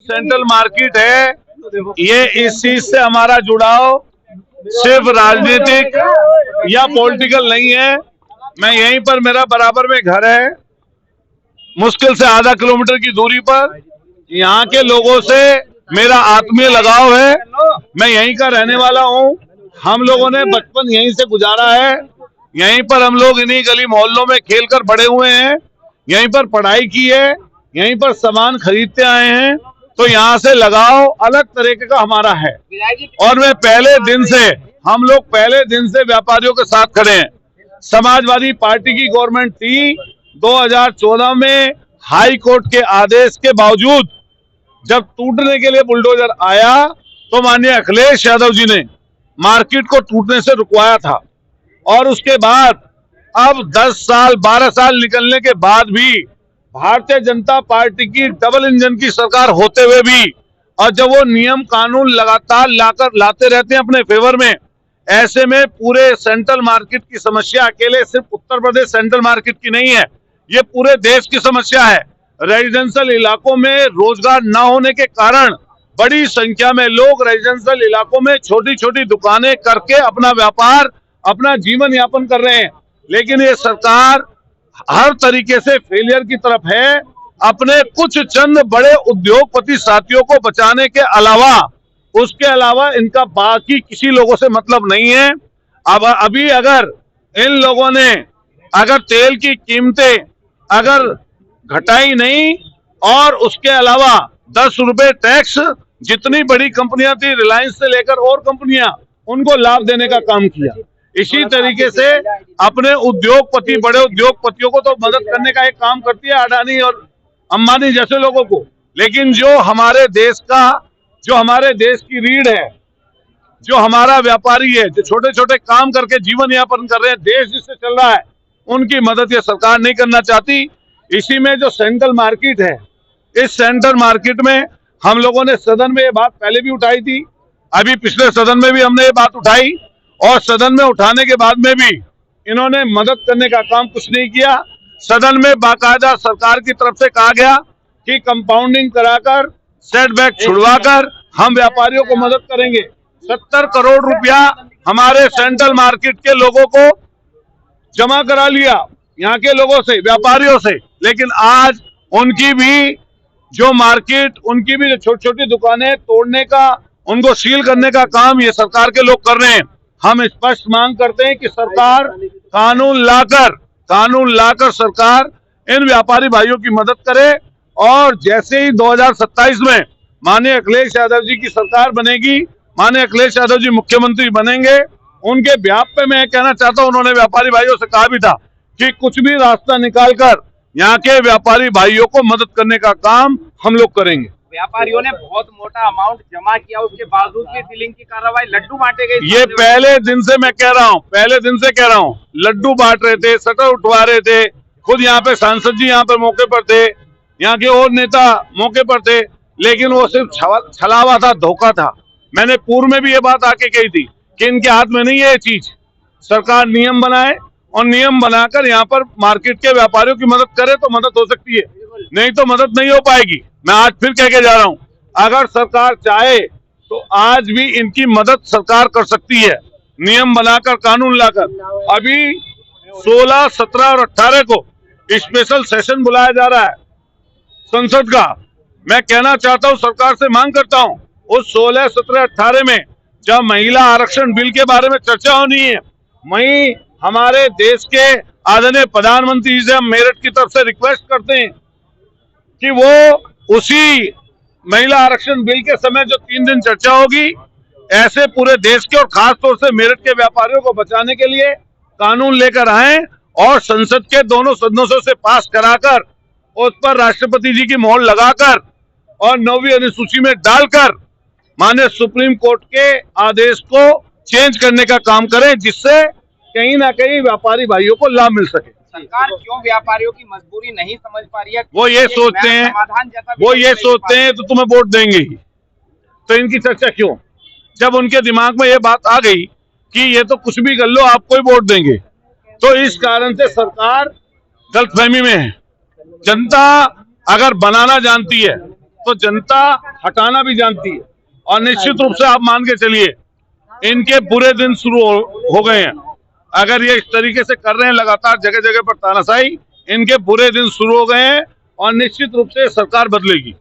Central market है, ये इस चीज से हमारा जुड़ाव सिर्फ राजनीतिक या पॉलिटिकल नहीं है। मैं यहीं पर, मेरा बराबर में घर है, मुश्किल से आधा किलोमीटर की दूरी पर। यहाँ के लोगों से मेरा आत्मीय लगाव है, मैं यहीं का रहने वाला हूँ। हम लोगों ने बचपन यहीं से गुजारा है, यहीं पर हम लोग इन्हीं गली मोहल्लों में खेलकर बड़े हुए हैं, यहीं पर पढ़ाई की है, यहीं पर सामान खरीदते आए हैं, तो यहाँ से लगाव अलग तरीके का हमारा है। और मैं हम लोग पहले दिन से व्यापारियों के साथ खड़े हैं। समाजवादी पार्टी की गवर्नमेंट थी, 2014 में हाई कोर्ट के आदेश के बावजूद जब टूटने के लिए बुलडोजर आया तो माननीय अखिलेश यादव जी ने मार्केट को टूटने से रुकवाया था। और उसके बाद अब 10 साल 12 साल निकलने के बाद भी भारतीय जनता पार्टी की डबल इंजन की सरकार होते हुए भी, और जब वो नियम कानून लगातार लाते रहते हैं अपने फेवर में, ऐसे में पूरे सेंट्रल मार्केट की समस्या अकेले सिर्फ उत्तर प्रदेश सेंट्रल मार्केट की नहीं है, ये पूरे देश की समस्या है। रेजिडेंशियल इलाकों में रोजगार न होने के कारण बड़ी संख्या में लोग रेजिडेंशियल इलाकों में छोटी छोटी दुकानें करके अपना व्यापार, अपना जीवन यापन कर रहे हैं। लेकिन ये सरकार हर तरीके से फेलियर की तरफ है। अपने कुछ चंद बड़े उद्योगपति साथियों को बचाने के अलावा, उसके अलावा इनका बाकी किसी लोगों से मतलब नहीं है। अब अभी अगर इन लोगों ने अगर तेल की कीमतें अगर घटाई नहीं और उसके अलावा 10 रुपए टैक्स, जितनी बड़ी कंपनियां थी रिलायंस से लेकर और कंपनियां, उनको लाभ देने का काम किया। इसी तरीके से अपने उद्योगपति, बड़े उद्योगपतियों को तो मदद करने का एक काम करती है अडानी और अंबानी जैसे लोगों को, लेकिन जो हमारे देश की रीढ़ है, जो हमारा व्यापारी है, जो छोटे छोटे काम करके जीवन यापन कर रहे हैं, देश जिससे चल रहा है, उनकी मदद ये सरकार नहीं करना चाहती। इसी में जो सेंट्रल मार्केट है, इस सेंट्रल मार्केट में हम लोगों ने सदन में ये बात पहले भी उठाई थी, अभी पिछले सदन में भी हमने ये बात उठाई, और सदन में उठाने के बाद में भी इन्होंने मदद करने का काम कुछ नहीं किया। सदन में बाकायदा सरकार की तरफ से कहा गया कि कंपाउंडिंग कराकर, सेटबैक छुड़वाकर हम व्यापारियों को मदद करेंगे। 70 करोड़ रुपया हमारे सेंट्रल मार्केट के लोगों को जमा करा लिया, यहाँ के लोगों से, व्यापारियों से। लेकिन आज उनकी भी जो छोटी छोटी दुकानें तोड़ने का, उनको सील करने का काम ये सरकार के लोग कर रहे हैं। हम स्पष्ट मांग करते हैं कि सरकार कानून लाकर सरकार इन व्यापारी भाइयों की मदद करे, और जैसे ही 2027 में माननीय अखिलेश यादव जी की सरकार बनेगी, माननीय अखिलेश यादव जी मुख्यमंत्री बनेंगे, उनके ब्याह पे मैं कहना चाहता हूं, उन्होंने व्यापारी भाइयों से कहा भी था कि कुछ भी रास्ता निकालकर यहाँ के व्यापारी भाइयों को मदद करने का काम हम लोग करेंगे। व्यापारियों ने बहुत मोटा अमाउंट जमा किया, उसके बावजूद भी सीलिंग की कार्रवाई, लड्डू बांटे गए। ये पहले दिन से मैं कह रहा हूँ, लड्डू बांट रहे थे, शटर उठवा रहे थे, खुद यहाँ पे सांसद जी यहाँ पे मौके पर थे, यहाँ के और नेता मौके पर थे, लेकिन वो सिर्फ छलावा था, धोखा था। मैंने पूर्व में भी ये बात आके कही थी कि इनके हाथ में नहीं है ये चीज। सरकार नियम बनाए और नियम बनाकर यहाँ पर मार्केट के व्यापारियों की मदद करे तो मदद हो सकती है, नहीं तो मदद नहीं हो पाएगी। मैं आज फिर कह के जा रहा हूँ, अगर सरकार चाहे तो आज भी इनकी मदद सरकार कर सकती है, नियम बनाकर, कानून लाकर। अभी 16, 17 और 18 को स्पेशल सेशन बुलाया जा रहा है संसद का। मैं कहना चाहता हूँ, सरकार से मांग करता हूँ, उस 16, 17, 18 में जब महिला आरक्षण बिल के बारे में चर्चा होनी है, वहीं हमारे देश के आदरणीय प्रधानमंत्री जी से हम मेरठ की तरफ से रिक्वेस्ट करते हैं कि वो उसी महिला आरक्षण बिल के समय जो 3 दिन चर्चा होगी, ऐसे पूरे देश के और खास तौर से मेरठ के व्यापारियों को बचाने के लिए कानून लेकर आए और संसद के दोनों सदनों से पास कराकर उस पर राष्ट्रपति जी की मोहर लगाकर और 9वीं अनुसूची में डालकर माननीय सुप्रीम कोर्ट के आदेश को चेंज करने का काम करें, जिससे कहीं ना कहीं व्यापारी भाइयों को लाभ मिल सके। सरकार क्यों व्यापारियों की मजबूरी नहीं समझ पा रही है? वो ये सोचते हैं तो तुम्हें वोट देंगे ही, तो इनकी चर्चा क्यों? जब उनके दिमाग में ये बात आ गई कि ये तो कुछ भी कर लो, आपको ही वोट देंगे, तो इस कारण से सरकार गलतफहमी में है। जनता अगर बनाना जानती है तो जनता हटाना भी जानती है। और निश्चित रूप से आप मान के चलिए इनके बुरे दिन शुरू हो गए हैं। अगर ये इस तरीके से कर रहे हैं लगातार जगह जगह पर तानाशाही, इनके बुरे दिन शुरू हो गए हैं और निश्चित रूप से सरकार बदलेगी।